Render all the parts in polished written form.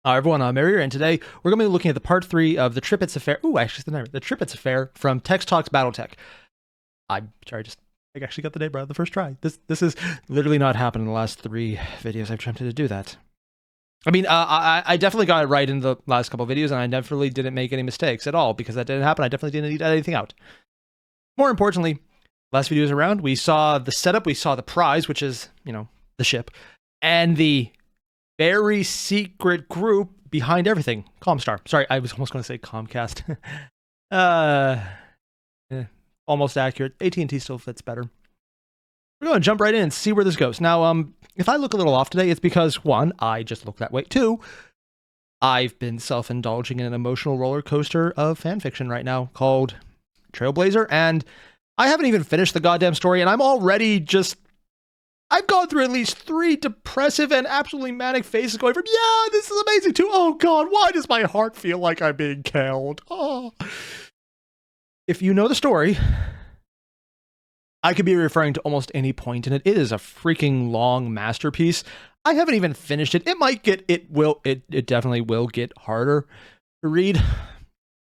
Everyone, I'm Mary, and today we're going to be looking at the part 3 of the Tripitz Affair. Ooh, actually, the Tripitz Affair from Tex Talks BattleTech. I'm sorry, I actually got the name right on the first try. This has literally not happened in the last 3 videos I've attempted to do that. I mean, I definitely got it right in the last couple of videos, and I definitely didn't make any mistakes at all, because that didn't happen. I definitely didn't edit anything out. More importantly, last videos around, we saw the setup, we saw the prize, which is, you know, the ship, and the very secret group behind everything, Comstar. Sorry, I was almost going to say Comcast. Almost accurate. AT&T still fits better. We're going to jump right in and see where this goes. Now, if I look a little off today, it's because, 1, I just look that way. 2, I've been self-indulging in an emotional roller coaster of fanfiction right now called Trailblazer, and I haven't even finished the goddamn story, and I'm already just... I've gone through at least 3 depressive and absolutely manic phases going from, yeah, this is amazing, to, oh god, why does my heart feel like I'm being killed? Oh. If you know the story, I could be referring to almost any point in it. It is a freaking long masterpiece. I haven't even finished it. It might get, it definitely will get harder to read.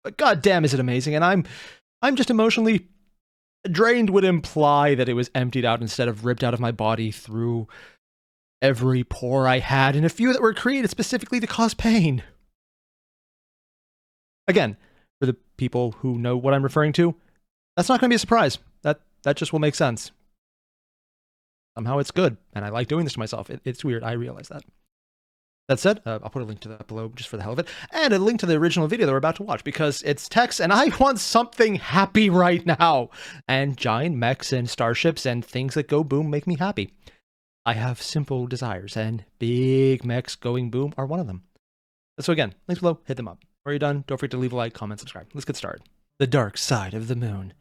But goddamn, is it amazing. And I'm just emotionally drained would imply that it was emptied out instead of ripped out of my body through every pore I had, and a few that were created specifically to cause pain. Again, for the people who know what I'm referring to, that's not going to be a surprise. That just will make sense. Somehow it's good, and I like doing this to myself. It's weird, I realize that. That said, I'll put a link to that below just for the hell of it, and a link to the original video that we're about to watch, because it's Tex, and I want something happy right now. And giant mechs and starships and things that go boom make me happy. I have simple desires, and big mechs going boom are one of them. So again, links below, hit them up. When you're done, don't forget to leave a like, comment, subscribe. Let's get started. The Dark Side of the Moon.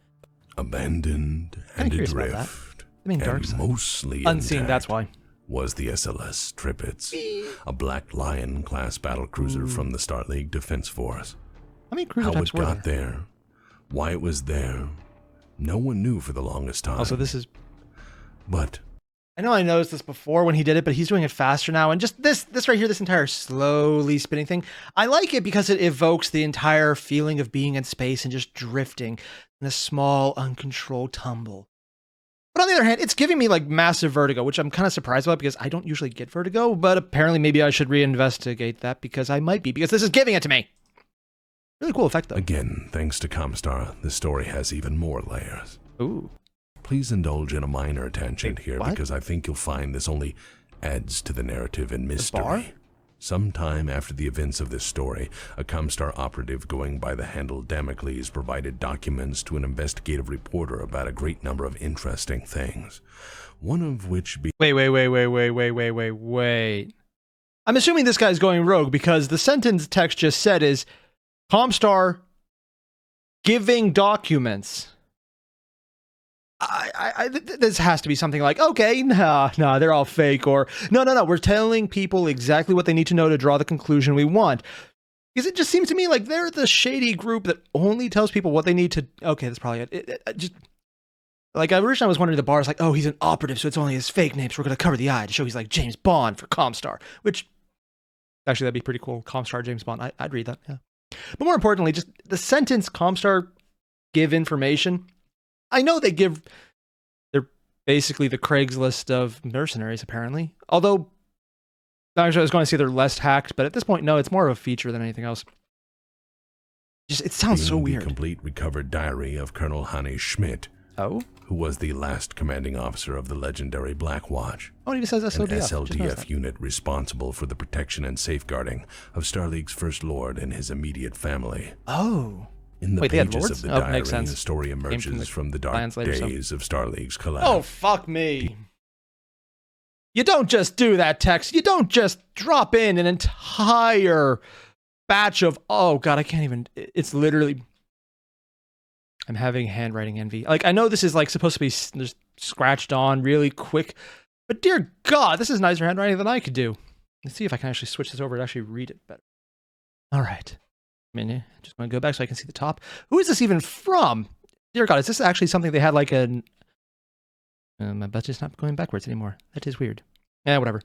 Abandoned and adrift, I mean, dark side. Mostly unseen, intact, that's why. was the SLS Tripitz, a Black Lion-class battlecruiser from the Star League Defense Force. How many cruiser How types it were got there? there, why it was there, no one knew for the longest time. Also, this is... But I know I noticed this before when he did it, but he's doing it faster now. And just this right here, this entire slowly spinning thing, I like it because it evokes the entire feeling of being in space and just drifting in a small, uncontrolled tumble. But on the other hand, it's giving me like massive vertigo, which I'm kind of surprised about because I don't usually get vertigo, but apparently maybe I should reinvestigate that because I might be, because this is giving it to me. Really cool effect though. again, thanks to Comstar, the story has even more layers. Ooh. Please indulge in a minor tangent here, what? because I think you'll find this only adds to the narrative and mystery. bar? Sometime after the events of this story, a Comstar operative going by the handle Damocles provided documents to an investigative reporter about a great number of interesting things. One of which Wait. I'm assuming this guy's going rogue because the sentence text just said is Comstar giving documents. This has to be something like, okay, nah, they're all fake, or no, we're telling people exactly what they need to know to draw the conclusion we want. Because it just seems to me like they're the shady group that only tells people what they need to, okay, that's probably it. Just, like, originally I was wondering the bar's like, oh, he's an operative, so it's only his fake name, so we're going to cover the eye to show he's like James Bond for Comstar, which, actually, that'd be pretty cool. Comstar, James Bond, I'd read that, yeah. But more importantly, just the sentence Comstar give information, I know they're basically the Craigslist of mercenaries, apparently. Although, actually, I was going to say they're less hacked, but at this point, no, it's more of a feature than anything else. Just, it sounds so weird. The complete recovered diary of Colonel Hanne Schmidt, Oh? who was the last commanding officer of the legendary Black Watch. Oh, it even says An SLDF. Just noticed SLDF that. unit responsible for the protection and safeguarding of Starleague's First Lord and his immediate family. Oh. In the Wait, they had pages lords? of the Oh, diary, makes sense. the story from emerges the from the dark Lions later, so. days of Starleague's collapse. Oh, fuck me. You don't just do that, Tex. You don't just drop in an entire batch of, oh god, I can't even, it's literally, I'm having handwriting envy. Like, I know this is like supposed to be just scratched on really quick, but dear god, this is nicer handwriting than I could do. Let's see if I can actually switch this over and actually read it better. All right. Just going to go back so I can see the top. Who is this even from? Dear God, is this actually something they had like a... my budget's not going backwards anymore. That is weird. Yeah, whatever.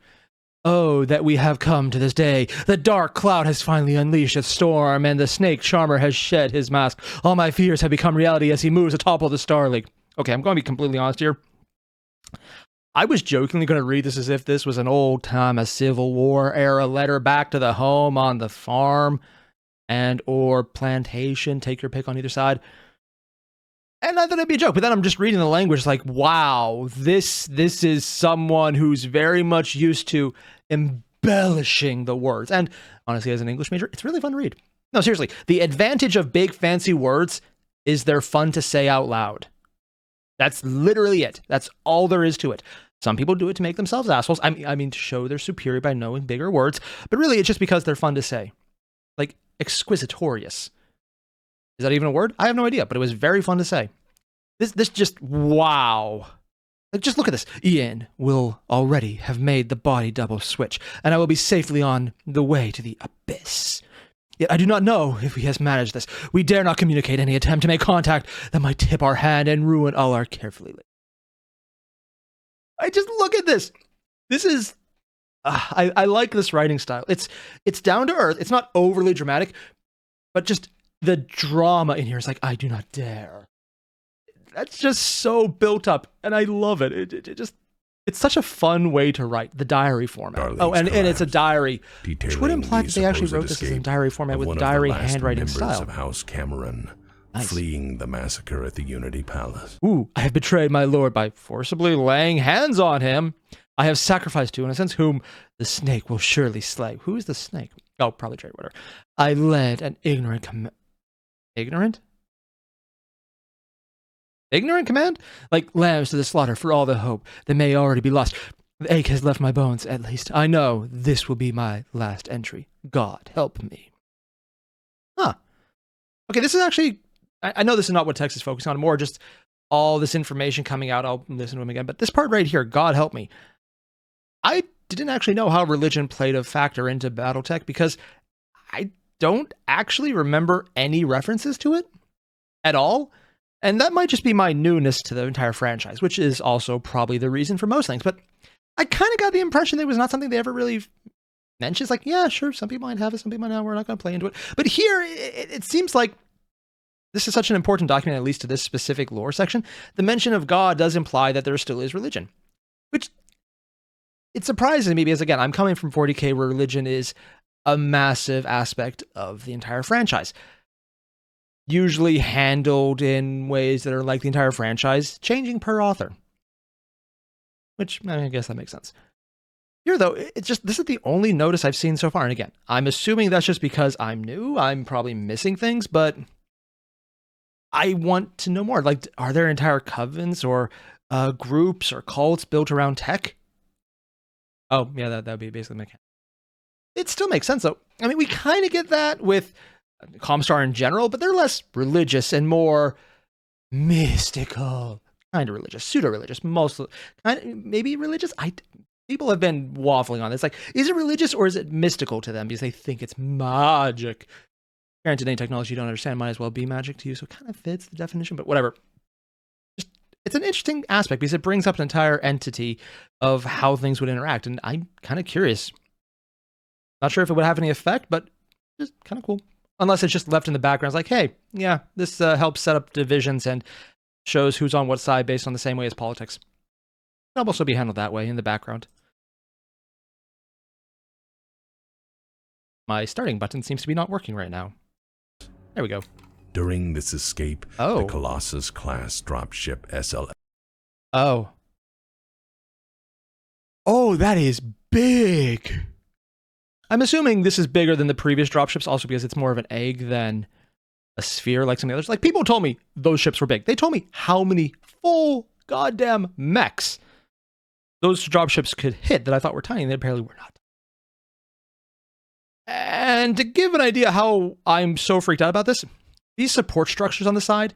Oh, that we have come to this day. The dark cloud has finally unleashed its storm, and the snake charmer has shed his mask. All my fears have become reality as he moves atop of the Star League. Okay, I'm going to be completely honest here. I was jokingly going to read this as if this was an old-time, a Civil War era letter back to the home on the farm and or plantation. Take your pick on either side. And I thought it'd be a joke, but then I'm just reading the language like, wow, this is someone who's very much used to embellishing the words. And honestly, as an English major, it's really fun to read. No, seriously, the advantage of big fancy words is they're fun to say out loud. That's literally it. That's all there is to it. Some people do it to make themselves assholes. I mean, to show they're superior by knowing bigger words, but really it's just because they're fun to say. Like exquisitorious. Is that even a word? I have no idea, but it was very fun to say. This just, wow. Like, just look at this. Ian will already have made the body double switch, and I will be safely on the way to the abyss. Yet I do not know if he has managed this. We dare not communicate any attempt to make contact that might tip our hand and ruin all our carefully laid. I just look at this. This is, I like this writing style. It's down to earth. It's not overly dramatic, but just the drama in here is like, I do not dare. That's just so built up, and I love it. It just, it's such a fun way to write, the diary format. Darlene's and it's a diary, detailing which would imply the that they actually supposed wrote this as a escape diary format of with one of the diary last handwriting members style. of House Cameron, Nice. fleeing the massacre at the Unity Palace. Ooh, I have betrayed my lord by forcibly laying hands on him. I have sacrificed to innocence whom the snake will surely slay. Who is the snake? Oh, probably Trade Witter. I led an ignorant Ignorant command? Like lambs to the slaughter for all the hope that may already be lost. The ache has left my bones, at least. I know this will be my last entry. God help me. Huh. Okay, this is actually, I know this is not what text is focusing on, more just all this information coming out. I'll listen to him again. But this part right here, God help me. I didn't actually know how religion played a factor into Battletech because I don't actually remember any references to it at all. And that might just be my newness to the entire franchise, which is also probably the reason for most things. But I kind of got the impression that it was not something they ever really mentioned. It's like, yeah, sure, some people might have it, some people might not. We're not going to play into it. But here, it seems like this is such an important document, at least to this specific lore section. The mention of God does imply that there still is religion, which it surprises me because, again, I'm coming from 40K where religion is a massive aspect of the entire franchise. Usually handled in ways that are like the entire franchise, changing per author. Which, I guess that makes sense. Here, though, it's just, this is the only notice I've seen so far. And again, I'm assuming that's just because I'm new. I'm probably missing things, but I want to know more. Like, are there entire covens or groups or cults built around tech? Oh, yeah, that would be basically mechanic. It still makes sense, though. I mean, we kind of get that with Comstar in general, but they're less religious and more mystical. Kind of religious, pseudo-religious, mostly. Maybe religious? People have been waffling on this. Like, is it religious or is it mystical to them because they think it's magic? Granted, any technology you don't understand might as well be magic to you, so it kind of fits the definition, but whatever. Just, it's an interesting aspect because it brings up an entire entity of how things would interact, and I'm kind of curious. Not sure if it would have any effect, but just kind of cool. Unless it's just left in the background. It's like, hey, yeah, this helps set up divisions and shows who's on what side based on the same way as politics. It'll also be handled that way in the background. My starting button seems to be not working right now. There we go. During this escape, the Colossus-class dropship SL. Oh, that is big. I'm assuming this is bigger than the previous dropships also because it's more of an egg than a sphere like some of the others. Like, people told me those ships were big. They told me how many full goddamn mechs those dropships could hit that I thought were tiny, and they apparently were not. And to give an idea how I'm so freaked out about this, these support structures on the side,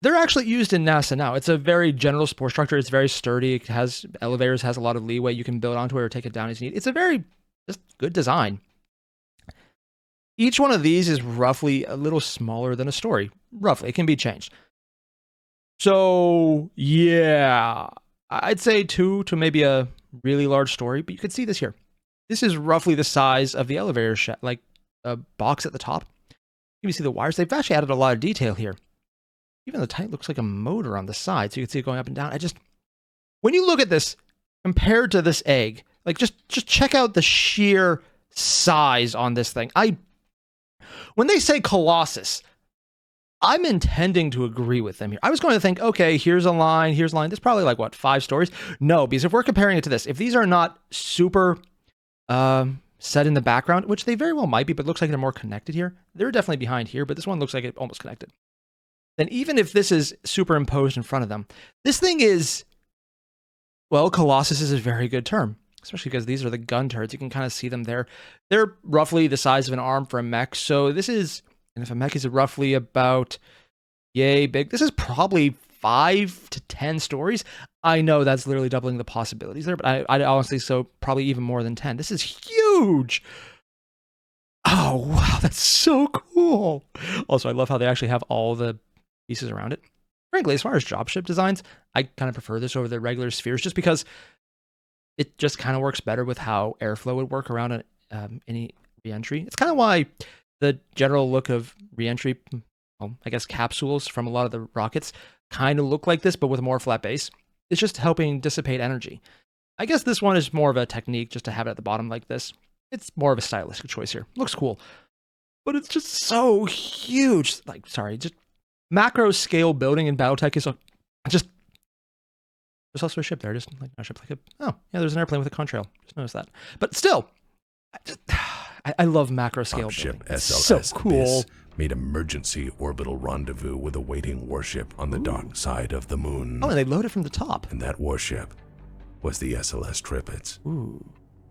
they're actually used in NASA now. It's a very general support structure. It's very sturdy. It has elevators, has a lot of leeway. You can build onto it or take it down as you need. It's a very just good design. Each one of these is roughly a little smaller than a story. Roughly. It can be changed. So, yeah. I'd say 2 to maybe a really large story, but you could see this here. This is roughly the size of the elevator like a box at the top. You can see the wires. They've actually added a lot of detail here. Even the tank looks like a motor on the side, so you can see it going up and down. When you look at this compared to this egg, like just check out the sheer size on this thing. When they say Colossus, I'm intending to agree with them here. I was going to think, okay, here's a line, here's a line. There's probably like, what, 5 stories? No, because if we're comparing it to this, if these are not super set in the background, which they very well might be, but it looks like they're more connected here. They're definitely behind here, but this one looks like it's almost connected. Then even if this is superimposed in front of them, this thing is, well, Colossus is a very good term, especially because these are the gun turrets. You can kind of see them there. They're roughly the size of an arm for a mech. So this is, and if a mech is roughly about yay big, this is probably 5 to 10 stories. I know that's literally doubling the possibilities there, but I honestly, so probably even more than 10. This is huge. Oh, wow, that's so cool. Also, I love how they actually have all the pieces around it. Frankly, as far as dropship designs, I kind of prefer this over the regular spheres just because it just kind of works better with how airflow would work around any reentry. It's kind of why the general look of reentry, well, I guess capsules from a lot of the rockets kind of look like this, but with a more flat base. It's just helping dissipate energy. I guess this one is more of a technique just to have it at the bottom like this. It's more of a stylistic choice here. Looks cool, but it's just so huge. Like, sorry, just macro scale building in BattleTech is just. There's also a ship there, just like a ship like a. Oh, yeah, there's an airplane with a contrail. Just noticed that. But still, I love macro scale building. Ship SLS so cool. Abyss made emergency orbital rendezvous with a waiting warship on the dark side of the moon. Oh, and they load it from the top. And that warship was the SLS Tripitz. Ooh.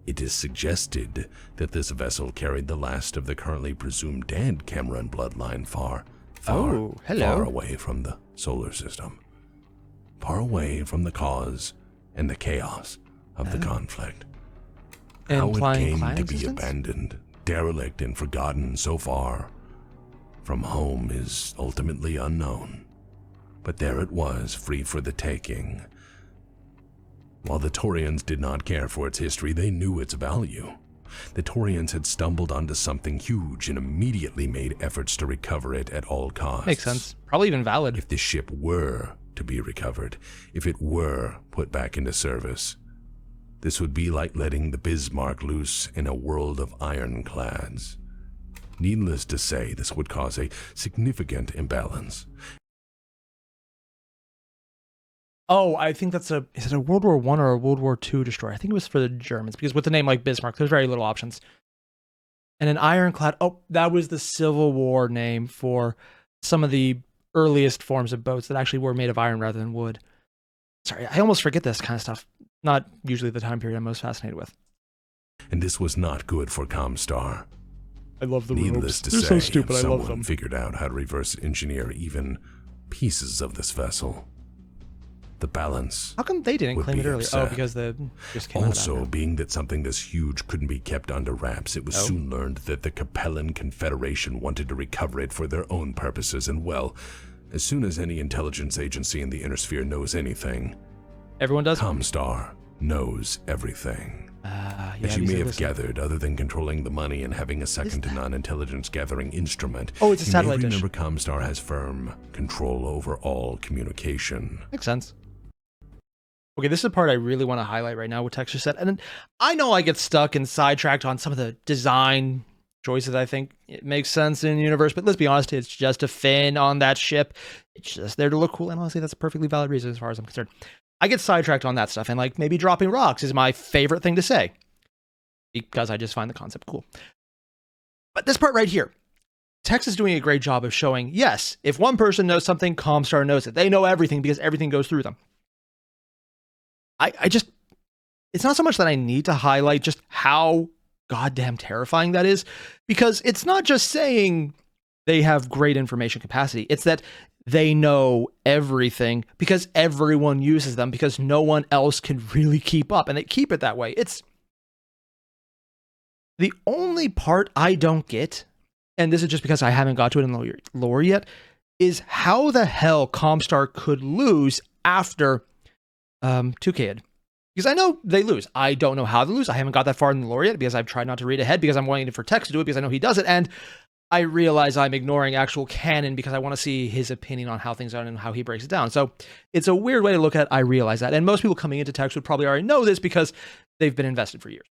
It is suggested that this vessel carried the last of the currently presumed dead Cameron bloodline far away from the solar system. Far away from the cause and the chaos of the conflict. How it came to be abandoned, derelict, and forgotten so far from home is ultimately unknown. But there it was, free for the taking. While the Taurians did not care for its history, they knew its value. The Taurians had stumbled onto something huge and immediately made efforts to recover it at all costs. Makes sense. Probably even valid. If the ship were to be recovered, if it were put back into service, this would be like letting the Bismarck loose in a world of ironclads. Needless to say, this would cause a significant imbalance. Oh, I think is it a World War I or a World War II destroyer? I think it was for the Germans, because with a name like Bismarck, there's very little options. And an ironclad, oh, that was the Civil War name for some of the earliest forms of boats that actually were made of iron rather than wood. Sorry, I almost forget this kind of stuff. Not usually the time period I'm most fascinated with. And this was not good for Comstar. I love the Needless to They're say, so stupid. I love them. someone figured out how to reverse engineer even pieces of this vessel, the balance. How come they didn't claim it earlier? Oh, because the just came also, being that something this huge couldn't be kept under wraps, it was soon learned that the Capellan Confederation wanted to recover it for their own purposes. And well, as soon as any intelligence agency in the Inner Sphere knows anything, everyone does. Comstar knows everything. As you may have gathered, other than controlling the money and having a second to non-intelligence gathering instrument, oh, it's a satellite dish. Remember, Comstar has firm control over all communication. Makes sense. Okay, this is the part I really want to highlight right now, what Texture said. And I know I get stuck and sidetracked on some of the design choices. I think it makes sense in the universe, but let's be honest, it's just a fin on that ship. It's just there to look cool, and honestly, that's a perfectly valid reason as far as I'm concerned. I get sidetracked on that stuff, and like maybe dropping rocks is my favorite thing to say because I just find the concept cool. But this part right here, Tex is doing a great job of showing, yes, if one person knows something, Comstar knows it. They know everything because everything goes through them. I just, it's not so much that I need to highlight just how goddamn terrifying that is, because it's not just saying they have great information capacity. It's that they know everything because everyone uses them because no one else can really keep up, and they keep it that way. It's the only part I don't get, and this is just because I haven't got to it in the lore yet, is how the hell Comstar could lose after Toucaid. Because I know they lose. I don't know how they lose. I haven't got that far in the lore yet because I've tried not to read ahead because I'm waiting for Tex to do it because I know he does it. And I realize I'm ignoring actual canon because I want to see his opinion on how things are and how he breaks it down. So it's a weird way to look at it. I realize that. And most people coming into Tex would probably already know this because they've been invested for years.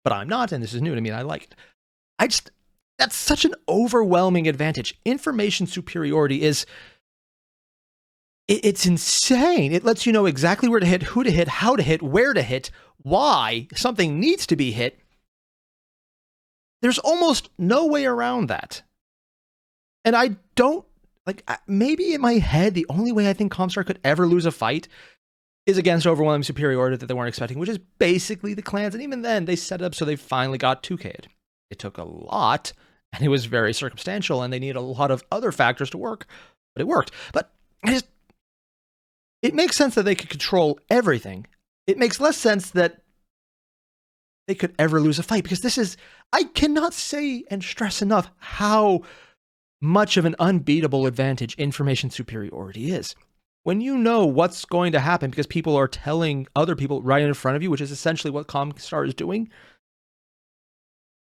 But I'm not, and this is new to me, and I like it. That's such an overwhelming advantage. Information superiority is, it's insane. It lets you know exactly where to hit, who to hit, how to hit, where to hit, why something needs to be hit. There's almost no way around that. And I don't, like, maybe in my head, the only way I think Comstar could ever lose a fight is against overwhelming superiority that they weren't expecting, which is basically the clans. And even then, they set it up so they finally got 2K'd. It took a lot, and it was very circumstantial, and they needed a lot of other factors to work, but it worked. But it makes sense that they could control everything. It makes less sense that they could ever lose a fight, because this is, I cannot say and stress enough how much of an unbeatable advantage information superiority is. When you know what's going to happen because people are telling other people right in front of you, which is essentially what Comstar is doing,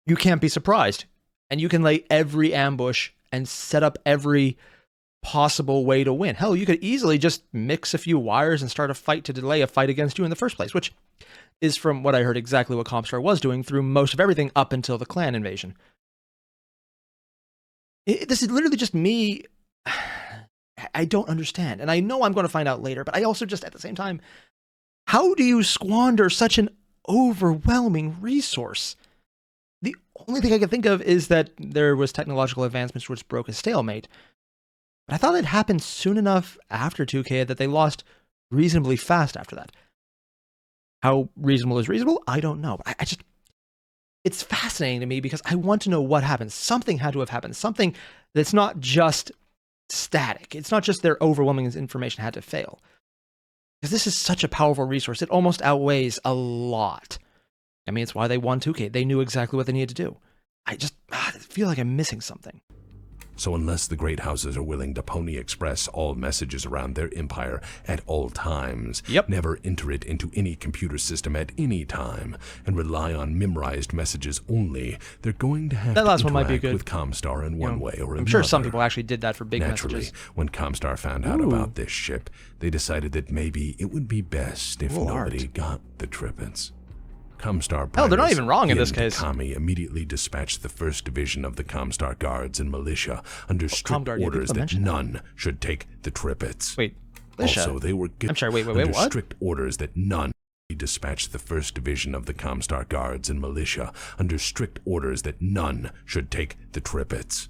you can't be surprised. And you can lay every ambush and set up every possible way to win. Hell, you could easily just mix a few wires and start a fight to delay a fight against you in the first place, which is, from what I heard, exactly what Comstar was doing through most of everything up until the clan invasion. This is literally just me. I don't understand. And I know I'm going to find out later, but I also just, at the same time, how do you squander such an overwhelming resource? The only thing I can think of is that there was technological advancements which broke a stalemate. But I thought it happened soon enough after 2K that they lost reasonably fast after that. How reasonable is reasonable? I don't know. But I just, it's fascinating to me because I want to know what happened. Something had to have happened. Something that's not just static. It's not just their overwhelming information had to fail. Because this is such a powerful resource. It almost outweighs a lot. I mean, it's why they won 2K. They knew exactly what they needed to do. I just feel like I'm missing something. So unless the great houses are willing to Pony Express all messages around their empire at all times, never enter it into any computer system at any time, and rely on memorized messages only, they're going to have that to last one interact might be good. with Comstar in one way or another. I'm sure some people actually did that for big Naturally, messages. when Comstar found out about this ship, they decided that maybe it would be best if nobody got the Tripits. Comstar Hell, they're not even wrong in this case. Takami immediately dispatched the 1st Division of the Comstar Guards and Militia under strict orders that none should take the Tripits. Wait, militia? Also, they were given wait, what? strict orders that none dispatched the 1st Division of the Comstar Guards and Militia under strict orders that none should take the Tripits.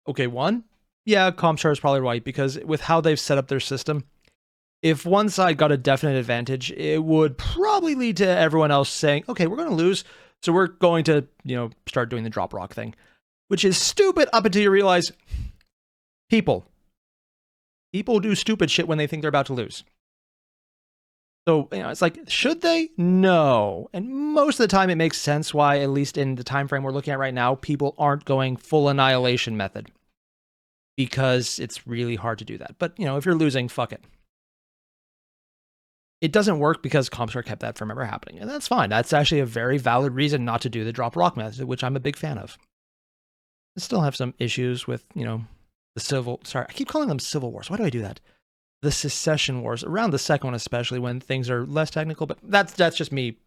Okay, one? Yeah, Comstar is probably right, because with how they've set up their system, if one side got a definite advantage, it would probably lead to everyone else saying, okay, we're going to lose, so we're going to, start doing the drop rock thing. Which is stupid up until you realize people do stupid shit when they think they're about to lose. So, it's like, should they? No. And most of the time it makes sense why, at least in the time frame we're looking at right now, people aren't going full annihilation method. Because it's really hard to do that. But, if you're losing, fuck it. It doesn't work because Comstar kept that from ever happening, and that's fine. That's actually a very valid reason not to do the drop rock method, which I'm a big fan of. I still have some issues with, the I keep calling them civil wars. Why do I do that? The secession wars, around the second one especially, when things are less technical, but that's just me.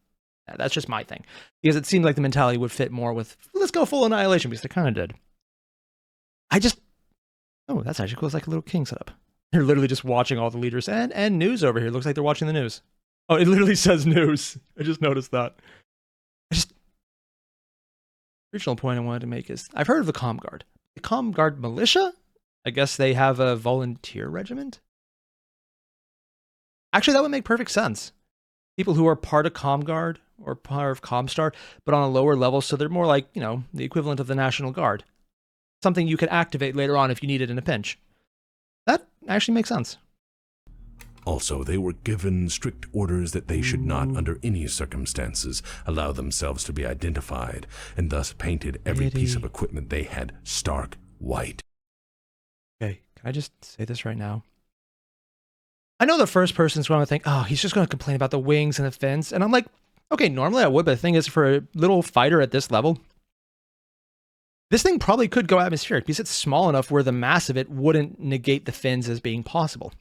That's just my thing. Because it seemed like the mentality would fit more with, let's go full annihilation, because they kind of did. Oh, that's actually cool. It's like a little king setup. They're literally just watching all the leaders and news over here. Looks like they're watching the news. Oh, it literally says news. I just noticed that. Original point I wanted to make is, I've heard of the ComGuard. The ComGuard militia? I guess they have a volunteer regiment? Actually, that would make perfect sense. People who are part of ComGuard or part of Comstar, but on a lower level, so they're more like, the equivalent of the National Guard. Something you could activate later on if you need it in a pinch. That actually makes sense. Also, they were given strict orders that they should not, under any circumstances, allow themselves to be identified, and thus painted every piece of equipment they had stark white. Okay, can I just say this right now? I know the first person's going to think, oh, he's just going to complain about the wings and the fins. And I'm like, okay, normally I would, but the thing is, for a little fighter at this level, this thing probably could go atmospheric because it's small enough where the mass of it wouldn't negate the fins as being possible.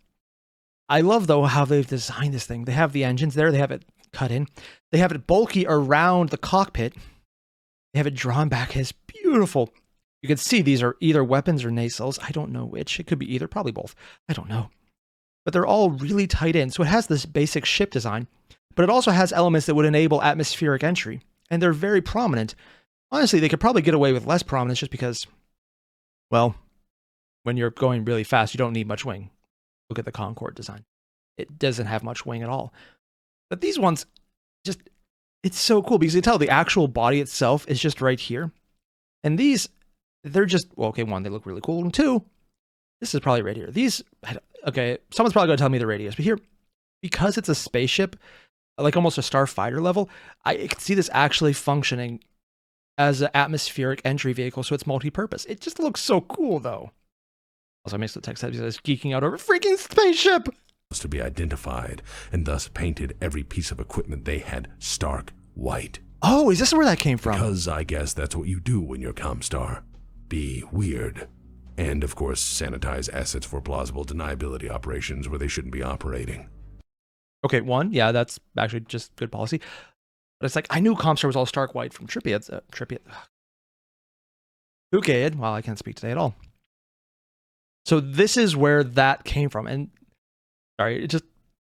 I love, though, how they've designed this thing. They have the engines there. They have it cut in. They have it bulky around the cockpit. They have it drawn back. It's beautiful. You can see these are either weapons or nacelles. I don't know which. It could be either, probably both. I don't know. But they're all really tight in. So it has this basic ship design, but it also has elements that would enable atmospheric entry. And they're very prominent. Honestly, they could probably get away with less prominence just because, well, when you're going really fast, you don't need much wing. Look at the Concorde design. It doesn't have much wing at all. But these ones, just, it's so cool because you tell the actual body itself is just right here. And these, they're just, well, okay, one, they look really cool. And two, this is probably right here. These, okay, someone's probably going to tell me the radius. But here, because it's a spaceship, like almost a starfighter level, I can see this actually functioning as an atmospheric entry vehicle, so it's multi-purpose. It just looks so cool, though. Also, makes the text heavy says geeking out over freaking spaceship to be identified, and thus painted every piece of equipment they had stark white. Oh, is this where that came from? Because I guess that's what you do when you're Comstar. Be weird. And, of course, sanitize assets for plausible deniability operations where they shouldn't be operating. Okay, one, yeah, that's actually just good policy. But it's like, I knew Comstar was all stark white from Tripiad. Ukid, well, I can't speak today at all. So this is where that came from. And, sorry, just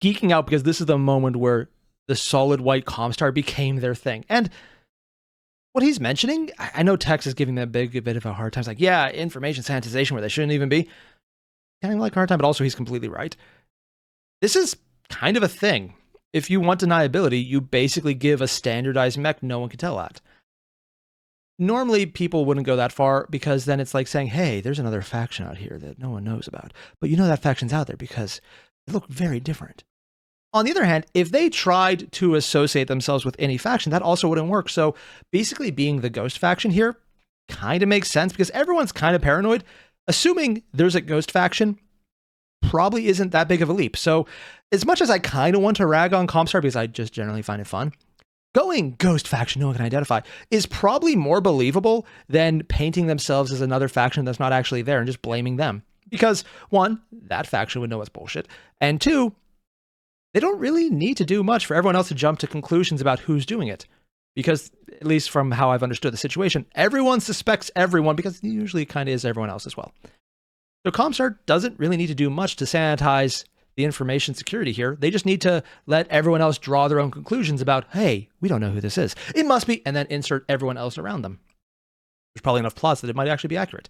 geeking out because this is the moment where the solid white Comstar became their thing. And what he's mentioning, I know Tex is giving them a bit of a hard time. It's like, yeah, information sanitization where they shouldn't even be. Kind of like a hard time, but also he's completely right. This is kind of a thing. If you want deniability, you basically give a standardized mech no one can tell at. Normally, people wouldn't go that far because then it's like saying, hey, there's another faction out here that no one knows about. But you know that faction's out there because they look very different. On the other hand, if they tried to associate themselves with any faction, that also wouldn't work. So basically being the Ghost faction here kind of makes sense because everyone's kind of paranoid. Assuming there's a Ghost faction probably isn't that big of a leap. So as much as I kind of want to rag on Comstar because I just generally find it fun, going Ghost faction no one can identify is probably more believable than painting themselves as another faction that's not actually there and just blaming them. Because one, that faction would know it's bullshit. And two, they don't really need to do much for everyone else to jump to conclusions about who's doing it. Because, at least from how I've understood the situation, everyone suspects everyone because it usually kind of is everyone else as well. So Comstar doesn't really need to do much to sanitize the information security here. They just need to let everyone else draw their own conclusions about, hey, we don't know who this is. It must be, and then insert everyone else around them. There's probably enough plots that it might actually be accurate.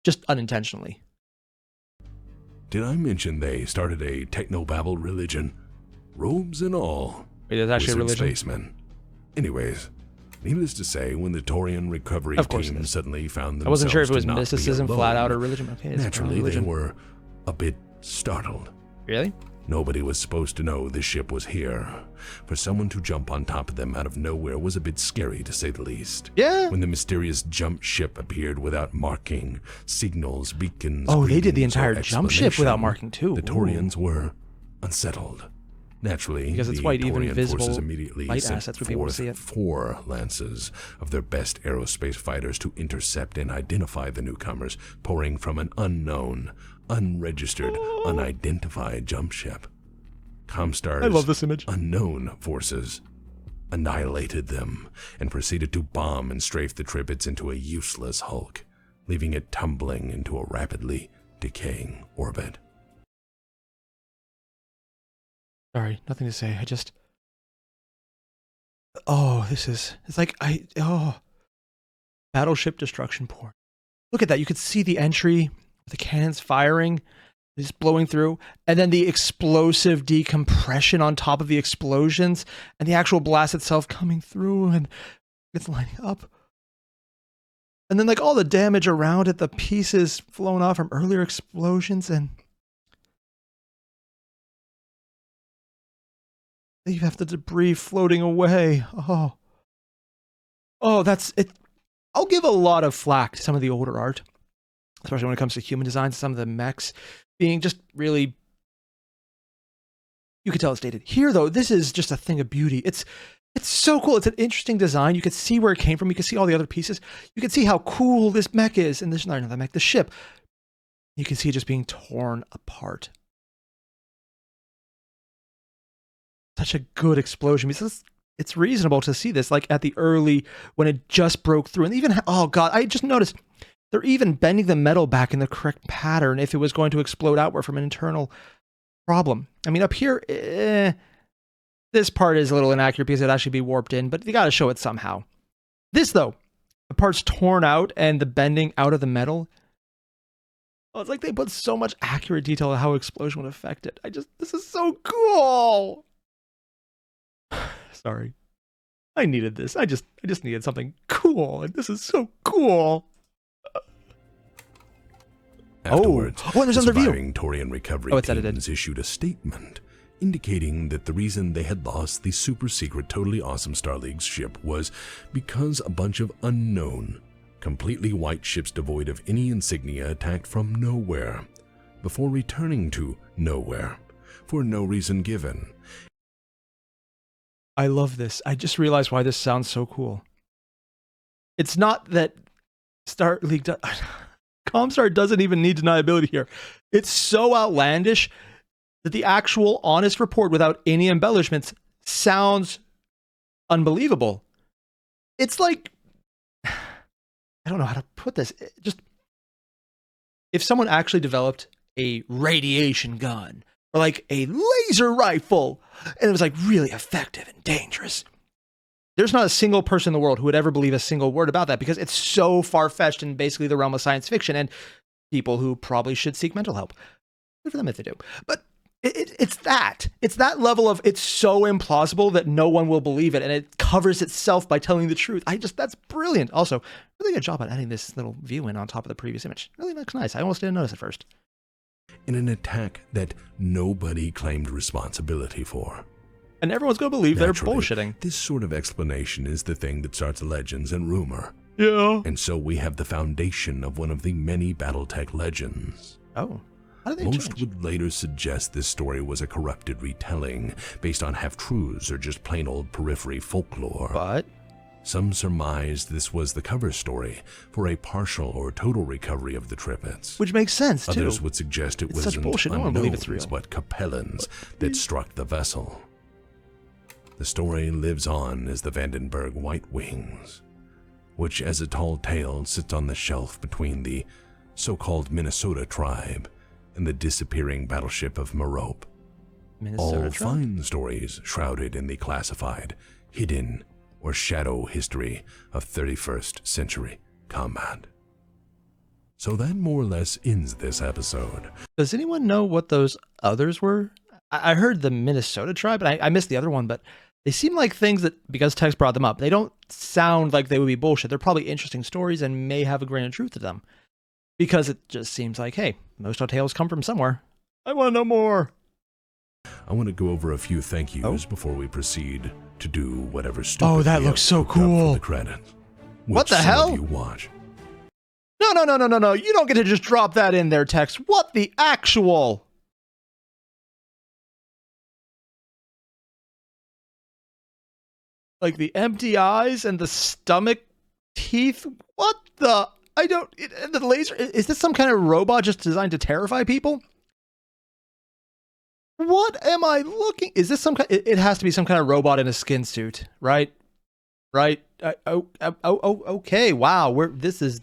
Just unintentionally. Did I mention they started a technobabble religion? Robes and all. Wait, there's actually a Wizard religion? Spacemen. Anyways, needless to say, when the Torian recovery team suddenly found themselves I wasn't sure if it was to not be mysticism, alone, flat out, or religion. Okay, it's naturally, religion. they were a bit startled. Really? Nobody was supposed to know this ship was here. For someone to jump on top of them out of nowhere was a bit scary, to say the least. Yeah. When the mysterious jump ship appeared without marking, signals, beacons, Oh, they did the greetings, or entire jump ship without marking too. The Torians were unsettled. Naturally, Because it's the white, even Torian visible forces immediately light sent assets would be able to forth see it. 4 lances of their best aerospace fighters to intercept and identify the newcomers pouring from an unknown, unregistered, unidentified jump ship. Comstar's I love this image. unknown forces annihilated them and proceeded to bomb and strafe the Trippids into a useless hulk, leaving it tumbling into a rapidly decaying orbit. Sorry, nothing to say. Oh, it's like, battleship destruction porn. Look at that. You could see the entry, the cannons firing, just blowing through, and then the explosive decompression on top of the explosions, and the actual blast itself coming through, and it's lining up. And then like all the damage around it, the pieces flown off from earlier explosions, and you have the debris floating away. Oh, that's it. I'll give a lot of flack to some of the older art, especially when it comes to human design. Some of the mechs being just really You could tell it's dated. Here, though, this is just a thing of beauty. It's so cool. It's an interesting design. You can see where it came from. You can see all the other pieces. You can see how cool this mech is. And this, not the mech, the ship. You can see it just being torn apart. Such a good explosion. Because it's reasonable to see this, like at the early, when it just broke through. And even, oh God, I just noticed they're even bending the metal back in the correct pattern if it was going to explode outward from an internal problem. I mean, up here, this part is a little inaccurate because it'd actually be warped in, but you got to show it somehow. This, though, the part's torn out and the bending out of the metal. Oh, it's like they put so much accurate detail on how explosion would affect it. This is so cool. Sorry. I needed this. I just needed something cool, and this is so cool. Afterwards, there's the another view. surviving Torian recovery it's edited. teams issued a statement indicating that the reason they had lost the super-secret, totally awesome Starleague ship was because a bunch of unknown, completely white ships devoid of any insignia attacked from nowhere, before returning to nowhere, for no reason given. I love this. I just realized why this sounds so cool. It's not that Starleague... Comstar doesn't even need deniability here. It's so outlandish that the actual honest report without any embellishments sounds unbelievable. It's like, I don't know how to put this. Just, if someone actually developed a radiation gun or like a laser rifle and it was like really effective and dangerous, there's not a single person in the world who would ever believe a single word about that because it's so far-fetched in basically the realm of science fiction and people who probably should seek mental help. Good for them if they do. But it's that level of it's so implausible that no one will believe it, and it covers itself by telling the truth. That's brilliant. Also, really good job on adding this little view in on top of the previous image. Really looks nice. I almost didn't notice at first. In an attack that nobody claimed responsibility for. And everyone's going to believe they're Naturally, bullshitting. This sort of explanation is the thing that starts legends and rumor. Yeah. And so we have the foundation of one of the many Battletech legends. Oh. How did they Most change? would later suggest this story was a corrupted retelling, based on half-truths or just plain old periphery folklore. But some surmised this was the cover story for a partial or total recovery of the Tripits. which makes sense, too. Others would suggest it It's such wasn't bullshit. No one will believe it's unknowns, real. but Capellans that struck the vessel. The story lives on as the Vandenberg White Wings, which as a tall tale sits on the shelf between the so-called Minnesota tribe and the disappearing battleship of Merope. Minnesota All tribe? fine stories shrouded in the classified, hidden, or shadow history of 31st century combat. So that more or less ends this episode. Does anyone know what those others were? I heard the Minnesota tribe, and I missed the other one, but they seem like things that, because Tex brought them up, they don't sound like they would be bullshit. They're probably interesting stories and may have a grain of truth to them. Because it just seems like, hey, most tales come from somewhere. I want to know more. I want to go over a few thank yous before we proceed to do whatever stupid that we looks have so cooked up for cool. the credits. What which the some hell? of you watch. No. You don't get to just drop that in there, Tex. What the actual? Like the empty eyes and the stomach teeth? What the? The laser, is this some kind of robot just designed to terrify people? What am I looking? Is this some kind? It has to be some kind of robot in a skin suit, right? Right? Okay. Wow. This is.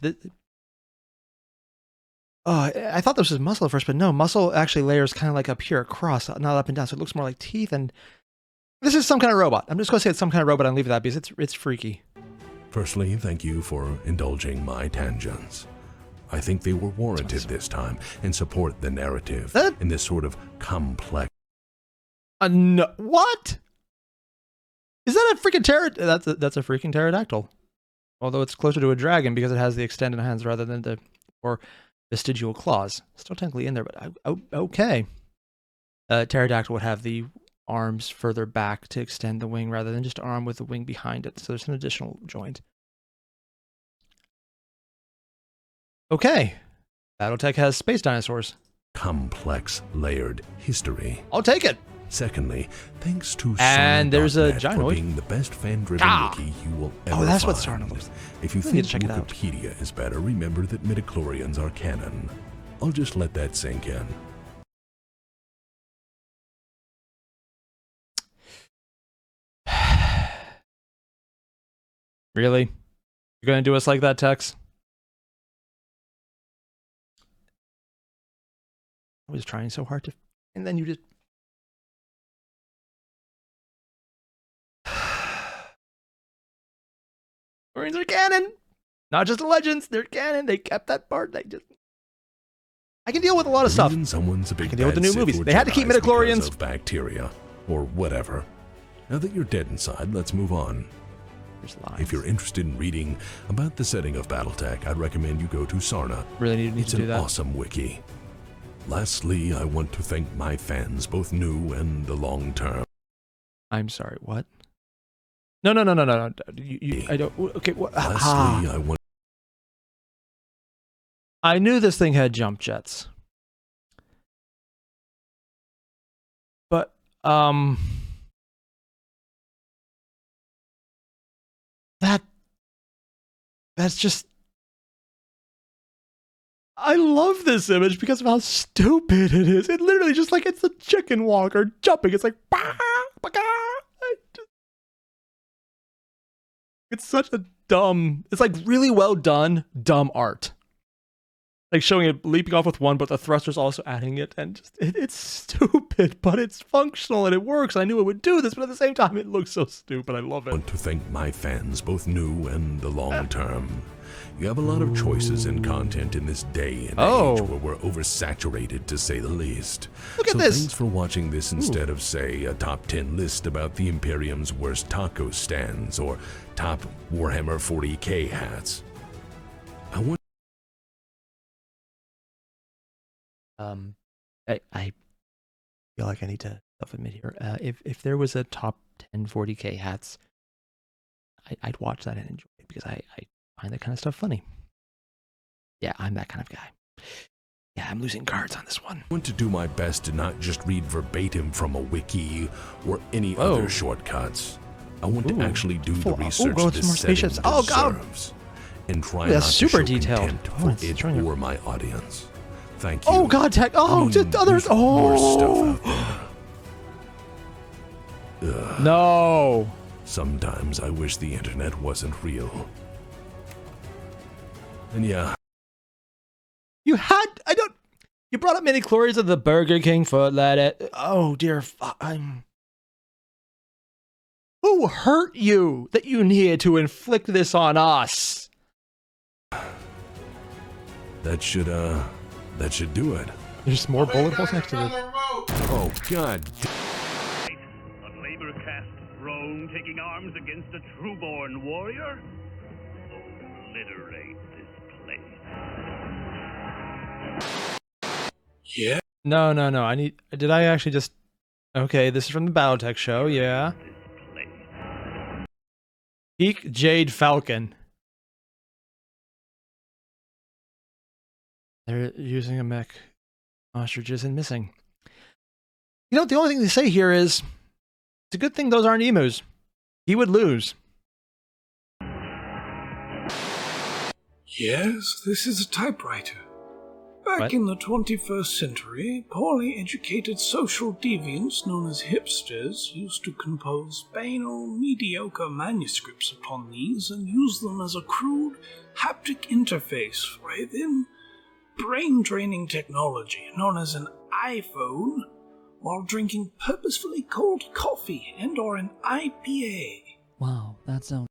I thought this was muscle at first, but no, muscle actually layers kind of like up here across, not up and down. So it looks more like teeth. And this is some kind of robot. I'm just going to say it's some kind of robot and leave it that because it's freaky. Firstly, thank you for indulging my tangents. I think they were warranted this time and support the narrative in this sort of complex. No, what? Is that a freaking that's a freaking pterodactyl. Although it's closer to a dragon because it has the extended hands rather than the vestigial claws. Still technically in there, but okay. Pterodactyl would have the arms further back to extend the wing rather than just arm with the wing behind it. So there's an additional joint. Okay. Battletech has space dinosaurs. Complex, layered history. I'll take it. Secondly, thanks to And there's a Sarna.net for gynoid. being the best fan-driven wiki you will ever Oh, that's what find. Sarna looks like. If you I need think to check it out. Wikipedia is better, remember that midichlorians are canon. I'll just let that sink in. Really? You're gonna do us like that, Tex? I was trying so hard to, and then you just. Marines are canon, not just the legends. They're canon. They kept that part. They just. I can deal with a lot of stuff. Reason someone's a big I can deal with the bad new Sith movies. or They had to keep Jedi's because midichlorians. of bacteria or whatever. Now that you're dead inside, let's move on. There's lines. If you're interested in reading about the setting of BattleTech, I'd recommend you go to Sarna. Really need It's to do an that. awesome wiki. Lastly, I want to thank my fans, both new and the long term. I'm sorry. What? No. I don't. Okay. What? Lastly, I want I knew this thing had jump jets. But, that's just, I love this image because of how stupid it is. It literally just like it's a chicken walk or jumping. It's like, it's such a dumb, it's like really well done, dumb art. Like showing it leaping off with one, but the thruster's also adding it, and just it's stupid, but it's functional and it works. I knew it would do this, but at the same time, it looks so stupid. I love it. want to thank my fans, both new and the long term. You have a lot of choices in content in this day and age where we're oversaturated, to say the least. Look at so this. Thanks for watching this instead of, say, a top 10 list about the Imperium's worst taco stands or top Warhammer 40k hats. I want I feel like I need to self-admit here. If there was a top 10 40k hats, I'd watch that and enjoy it because I find that kind of stuff funny. Yeah, I'm that kind of guy. Yeah, I'm losing cards on this one. to do my best to not just read verbatim from a wiki or any other shortcuts. I want to actually do the research go with this some more setting spaceships. Oh, God. deserves, and try That's not super to show detailed. contempt Oh, for it's it showing or my audience. Thank you. Oh God, Tech! Oh, just others! There's more stuff Oh, out there. Ugh. no! Sometimes I wish the internet wasn't real. And yeah, You had I don't. You brought up mini chlorians of the Burger King foot. Let it. Oh dear, I'm. Who hurt you that you needed to inflict this on us? that should do it. There's more bullet holes next to this. Oh God. A labor caste throne taking arms against a trueborn warrior? Obliterate this place. Yeah. No. I need. Did I actually just? Okay, this is from the BattleTech show. Yeah. This place. Peak Jade Falcon. They're using a mech. Ostrich isn't missing. You know, the only thing they say here is, it's a good thing those aren't emus. He would lose. Yes, this is a typewriter. Back What? in the 21st century, poorly educated social deviants known as hipsters used to compose banal, mediocre manuscripts upon these and use them as a crude, haptic interface for a then brain-draining technology known as an iPhone while drinking purposefully cold coffee and or an IPA. Wow, that sounds.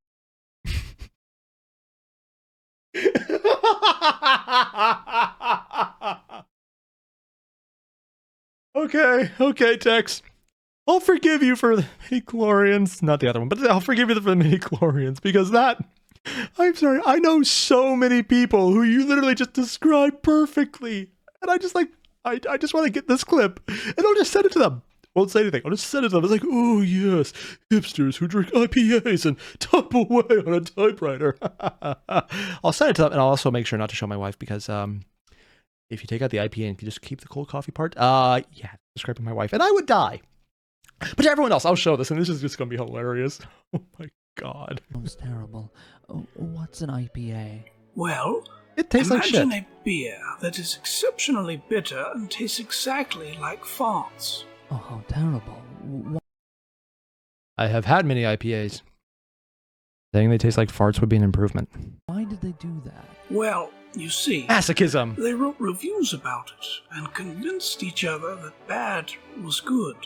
Okay, Tex. I'll forgive you for the midi-chlorians. Not the other one, but I'll forgive you for the midi-chlorians because that... I'm sorry, I know so many people who you literally just described perfectly. And I just like, I just want to get this clip and I'll just send it to them. Won't say anything. I'll just send it to them. It's like, oh yes, hipsters who drink IPAs and type away on a typewriter. I'll send it to them and I'll also make sure not to show my wife because if you take out the IPA and you just keep the cold coffee part, yeah, describing my wife and I would die. But to everyone else, I'll show this, and this is just going to be hilarious. Oh my god. Sounds terrible. What's an IPA? Well, It tastes like shit. imagine a beer that is exceptionally bitter and tastes exactly like farts. Oh, how terrible. I have had many IPAs. Saying they taste like farts would be an improvement. Why did they do that? Well, you see, Masochism. they wrote reviews about it and convinced each other that bad was good.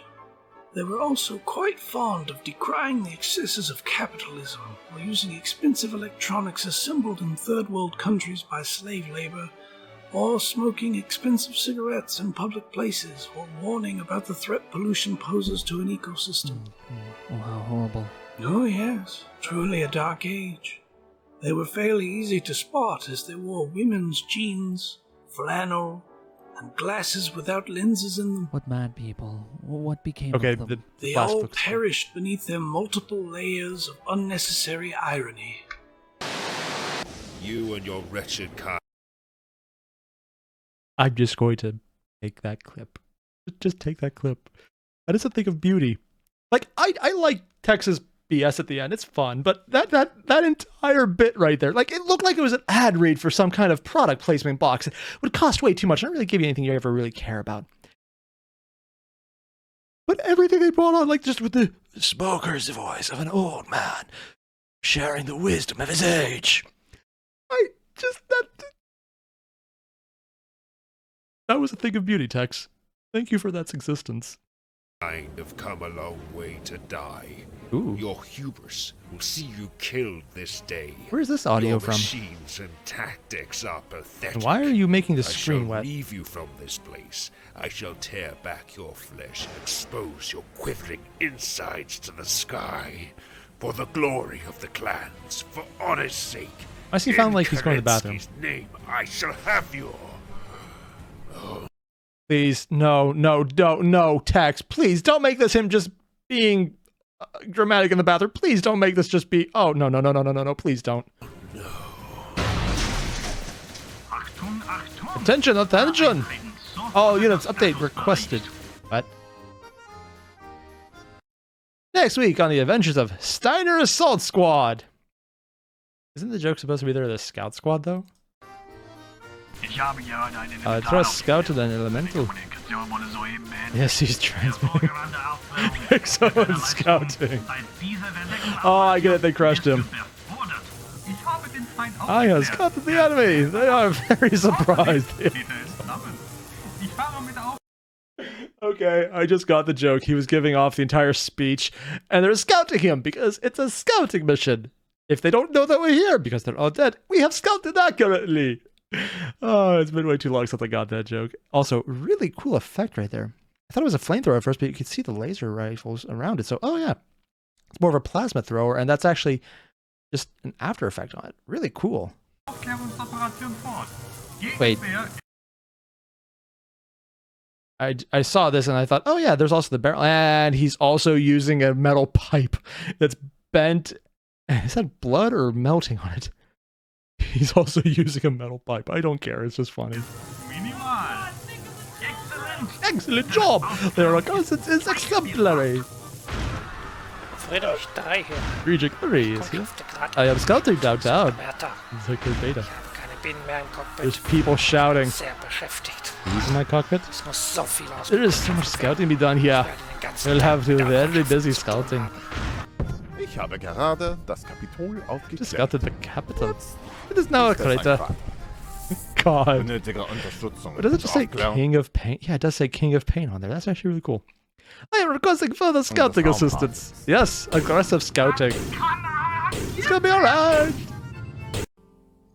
They were also quite fond of decrying the excesses of capitalism, or using expensive electronics assembled in third world countries by slave labor, or smoking expensive cigarettes in public places, or warning about the threat pollution poses to an ecosystem. Oh, how horrible. Oh yes, truly a dark age. They were fairly easy to spot as they wore women's jeans, flannel, and glasses without lenses in them. What mad people? What became Okay, of them? They last all book's- perished beneath their multiple layers of unnecessary irony. You and your wretched kind. I'm just going to take that clip. Just take that clip. I just think of beauty. Like, I like Texas BS at the end. It's fun, but that entire bit right there, like, it looked like it was an ad read for some kind of product placement box. It would cost way too much. Not really give you anything you ever really care about. But everything they brought on, like, just with the smoker's voice of an old man sharing the wisdom of his age. That was a thing of beauty, Tex. Thank you for that existence. Kind have come a long way to die. Ooh. Your hubris will see you killed this day. Where's this audio Your from? machines and tactics are pathetic. And why are you making the I screen shall wet? leave you from this place. I shall tear back your flesh and expose your quivering insides to the sky. For the glory of the clans, for honor's sake. I see found like he's going to the bathroom. Kerensky's name, I shall have you. Please, no, Tex. Please don't make this him just being dramatic in the bathroom. Please don't make this just be. Oh no! Please don't. Achtung, Achtung! Attention! All units update requested. What? Next week on the Adventures of Steiner Assault Squad. Isn't the joke supposed to be there the Scout Squad though? Trust Scout and Elemental. Yes, he's transmitting. Excellent scouting. Oh, I get it, they crushed him. I have scouted the enemy. They are very surprised. Okay, I just got the joke. He was giving off the entire speech, and they're scouting him because it's a scouting mission. If they don't know that we're here because they're all dead, we have scouted accurately. Oh, it's been way too long since I got that joke. Also, really cool effect right there. I thought it was a flamethrower at first, but you could see the laser rifles around it. So, oh yeah, it's more of a plasma thrower, and that's actually just an after effect on it. Really cool. Wait. I saw this and I thought, oh yeah, there's also the barrel, and he's also using a metal pipe that's bent. Is that blood or melting on it? He's also using a metal pipe. I don't care. It's just funny. Excellent job! Their reconnaissance is exemplary. Friedrich 3 hier. Friedrich 3 is here. Kräfte gerade. I am scouting downtown. Bertha, It's like good data. ich habe keine Bienen mehr im Cockpit. There's people shouting. Sehr beschäftigt. Who's in my cockpit? Es muss so viel There is so much scouting to be done here. Ich werde den ganzen We'll have to Tag very damit busy zu tun scouting. haben. Ich habe gerade das Kapitol Just aufgeklärt. scouted the capital. It is now a crater. God. Benötige Unterstützung. What does it just say? Aufklärung. King of Pain? Yeah, it does say King of Pain on there. That's actually really cool. I am requesting further scouting Frau assistance. Yes, aggressive scouting. It's gonna be alright.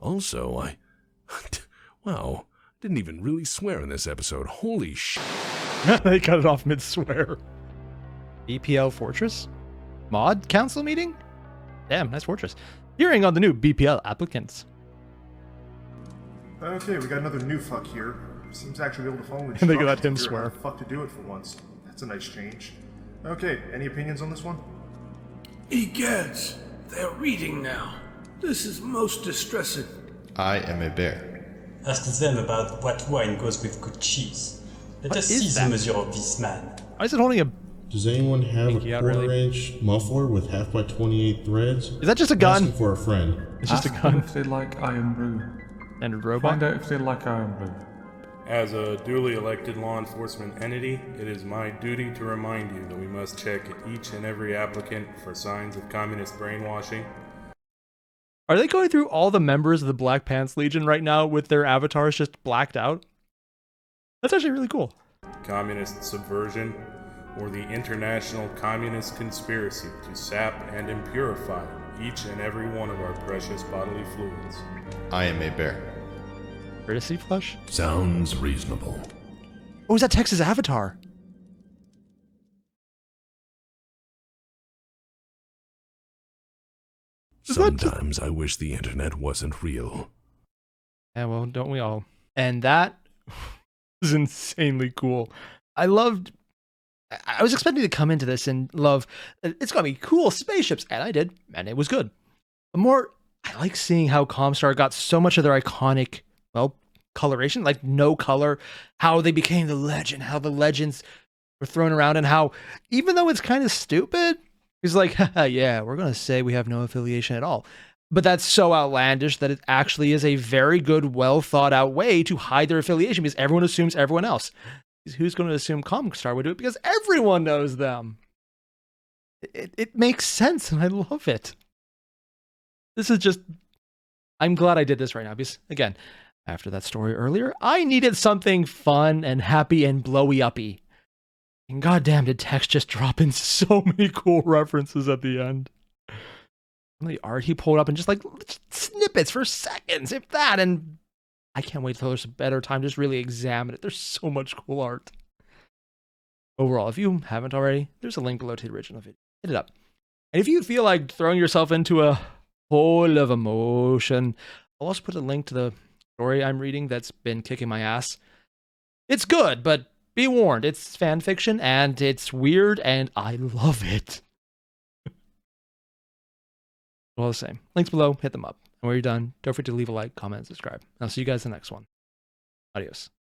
Also, wow, didn't even really swear in this episode. Holy sh! They cut it off mid-swear. BPL Fortress? Mod Council meeting? Damn, nice fortress. Hearing on the new BPL applicants. Okay, we got another new fuck here. Seems to actually be able to follow And they let him instructions to figure out swear. how the fuck to do it for once. That's a nice change. Okay, any opinions on this one? Egads, they're reading now. This is most distressing. I am a bear. Ask them about what wine goes with good cheese. Let What us is see that? the measure of this man. Why is it holding a Does anyone have a Pinky out, quarter-inch muffler with half by 28 threads? Is that just a gun? Asking for a friend. It's just a Ask gun. them if they like Iron Brew. And a robot? Find out if they like Iron Brew. As a duly elected law enforcement entity, it is my duty to remind you that we must check each and every applicant for signs of communist brainwashing. Are they going through all the members of the Black Pants Legion right now with their avatars just blacked out? That's actually really cool. Communist subversion, or the international communist conspiracy to sap and impurify each and every one of our precious bodily fluids. I am a bear. Courtesy flush? Sounds reasonable. Oh, is that Tex's avatar? Sometimes I wish the internet wasn't real. Yeah, well, don't we all? And that was insanely cool. I was expecting to come into this and love, it's gonna be cool spaceships, and I did, and it was good. But more, I like seeing how Comstar got so much of their iconic, well, coloration, like no color, how they became the legend, how the legends were thrown around, and how, even though it's kind of stupid, he's like, haha, yeah, we're gonna say we have no affiliation at all. But that's so outlandish that it actually is a very good, well thought out way to hide their affiliation, because everyone assumes everyone else. Who's going to assume Comstar would do it? Because everyone knows them. It makes sense, and I love it. This is just... I'm glad I did this right now, because, again, after that story earlier, I needed something fun and happy and blowy-uppy. And goddamn, did Tex just drop in so many cool references at the end. Some of the art he pulled up and just, like, snippets for seconds, if that, and... I can't wait till there's a better time to just really examine it. There's so much cool art. Overall, if you haven't already, there's a link below to the original video. Hit it up. And if you feel like throwing yourself into a hole of emotion, I'll also put a link to the story I'm reading that's been kicking my ass. It's good, but be warned, it's fan fiction, and it's weird, and I love it. All the same. Links below, hit them up. And when you're done, don't forget to leave a like, comment, and subscribe. I'll see you guys in the next one. Adios.